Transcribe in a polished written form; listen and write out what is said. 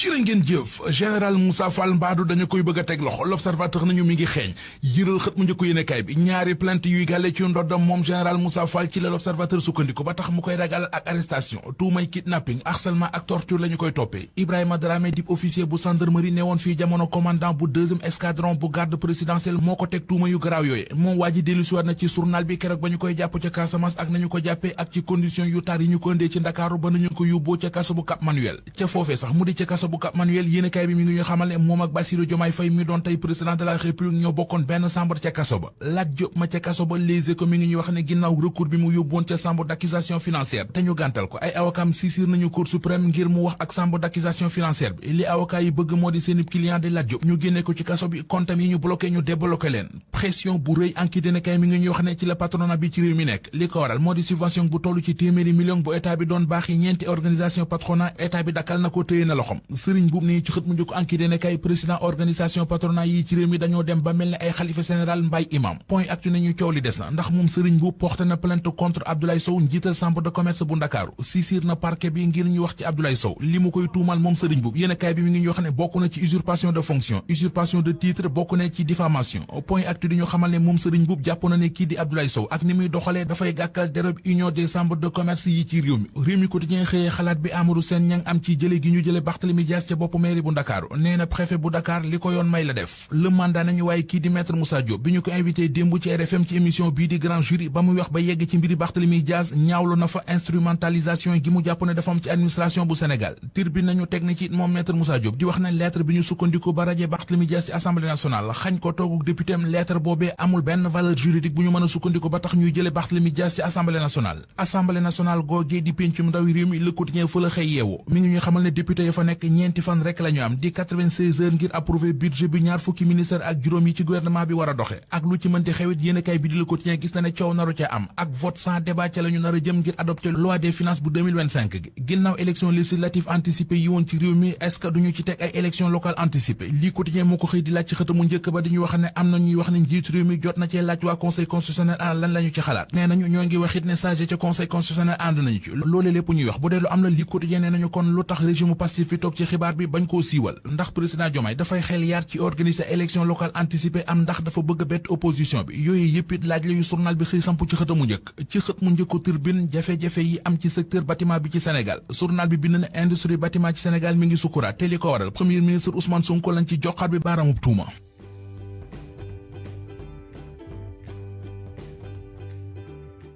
jërë ngeen jëf général Moussa Fall mbaadu dañu koy bëgg a teg loxo l'observateur nañu mi ngi xeeñ yëral xët mu njëkk yéenekaay bi ñaari plainte yuy gàlle ci ndoddam moom général Moussa Fall ci la l'observateur sukkandiku ba tax mu koy ragal ak arrestation tuumay kidnapping harcèlement ak torture la ñu koy toppee Ibrahima Dramé dip officier bu gendarmerie newoon fii jamono commandant bu 2e escadron bu garde présidentielle moo ko teg tuuma yu garaaw yooye moom waa ji dellusiwaat na ci journal bi keroog ba ñu koy jàpp ca Casamance ak nañu ko jàppee ak ci condition yu tar yi ñu ko ëndee ci Ndakaaru ba nañu ko yóbboo ca kaso bu Cap Manuel ca foofee sax mu di ca kaso bu Cap Manuel yéenekaay bi mi ngi ñu xamal ne moom ak Bassirou Diomaye Faye mi doon tey président de la République ñoo bokkoon benn chambre ca kaso ba Lat Diop ma ca kaso ba Les Échos mi ngi ñuy wax ne ginnaaw recours bi mu yóbboon ca chambre d'accusation financière te ñu gàntal ko ay avocat saisir nañu Cour suprême ngir mu wax ak chambre d'accusation financière bi li avocat yi bëgg moo di seeni client di Lat Diop ñu génne ko ci kaso bi comptam yi ñu bloqué ñu débloqué leen pression bu rëy enquête yéenekaay mi ngi ñuy wax ne ci la patronat bi ci réew mi nekk li ko waral moo di subvention bu tollu ci téeméeri million bu état bi doon baax yi ñeenti organisation patronat état bi dakkal na ko téye na loxom sëriñ buub nii ci xët mu njëkk enquête ne kay président organisation patronat yi ci réew mi dañoo dem ba mel ne ay xalifa général mbay imam point actu nañu coow li des na ndax moom sëriñ buub porté na plainte contre Abdoulaye Sow njiital chambre de commerce bu Ndakaaru saisir na parquet bi ngir ñu wax ci Abdoulaye Sow li mu koy tuumal moom sëriñ buub yéen kay bi mi ngi ñu wax ne bokk na ci usurpation de fonction usurpation de titre bokk na ci diffamation point actu di ñu xamal ne moom sëriñ buub jàpp na ne kii di Abdoulaye Sow ak ni muy doxalee dafay gàkkal dérob union des chambres de commerce yi ci réew mi quotidien xëyee xalaat bi Amadou Sène ñang am ci jële gi ñu jële Barthélémy Dias ca bopp mairie bu Ndakaaru nee na préfet bu Dakar li ko yoon may la def le mandat nañu waaye kii di maître Moussa Diop bi ñu ko invité démb ci RFM ci émission bii di grand jury ba muy wax ba yegg ci mbiri Barthélémy Dias ñaawlu na fa instrumentalisation gi mu jàpp ne dafa am ci administration bu Sénégal tir bi nañu teg na ci moom maître Moussa Diop di wax ne lettre bi ñu sukkandiku ba rajee Barthélémy Dias ci assemblée nationale xañ ko tooguk député am lettre boobee amul benn valeur juridique bu ñu mën a sukkandiku ba tax ñuy jële Barthélémy Dias ci assemblée nationale googee di péncum ndaw réew mi Le Quotidien fa la xëy yeewu mi ngi ñuy xamal ne député ya fa nekk ñeenti fan rek la ñu am di 96 heures ngir approuver budget bi ñaar fukki ministère ak juróom yi ci gouvernement bi war a doxe ak lu ci mënti xewit yéenekaay bi di Le Quotidien gis na ne coow naru ca am ak vote sans débat ca la ñu nar a jëm ngir adopter loi des finances bu 2025 gi ginnaaw élection législative anticipée yi woon ci réew mi est-ce que duñu ci teg ay élection locale anticipée lii Quotidien moo ko xëy di laaj ci xëtamu njëkk ba di ñu wax ne am na ñuy wax ne njiitu réew mi jot na cee laaj waa conseil constitutionnel ana lan lañu ci xalaat nee nañu ñoo ngi wax it ne sage ca conseil constitutionnel ànd nañu ci loolee lépp ñuy wax bu dee lu am la lii Quotidien nee nañu kon lu tax régime Pastef fi toog ci xibaar bi bañ koo siiwal ndax président Diomaye dafay xel yaar ci organiser élection locale anticipée am ndax dafa bëgg a bett opposition bi yooyu yëpp it laaj la yu journal bi xëy samp ci xët mu njëkk ci xët mu njëkku Tribune jafe-jafe yi am ci secteur bâtiment bi ci Sénégal journal bi bind na industrie bâtiment ci Sénégal mi ngi sukkuraat te li ko waral premier ministre Ousmane Sonko lañ ci joxaat bi baaraamub tuuma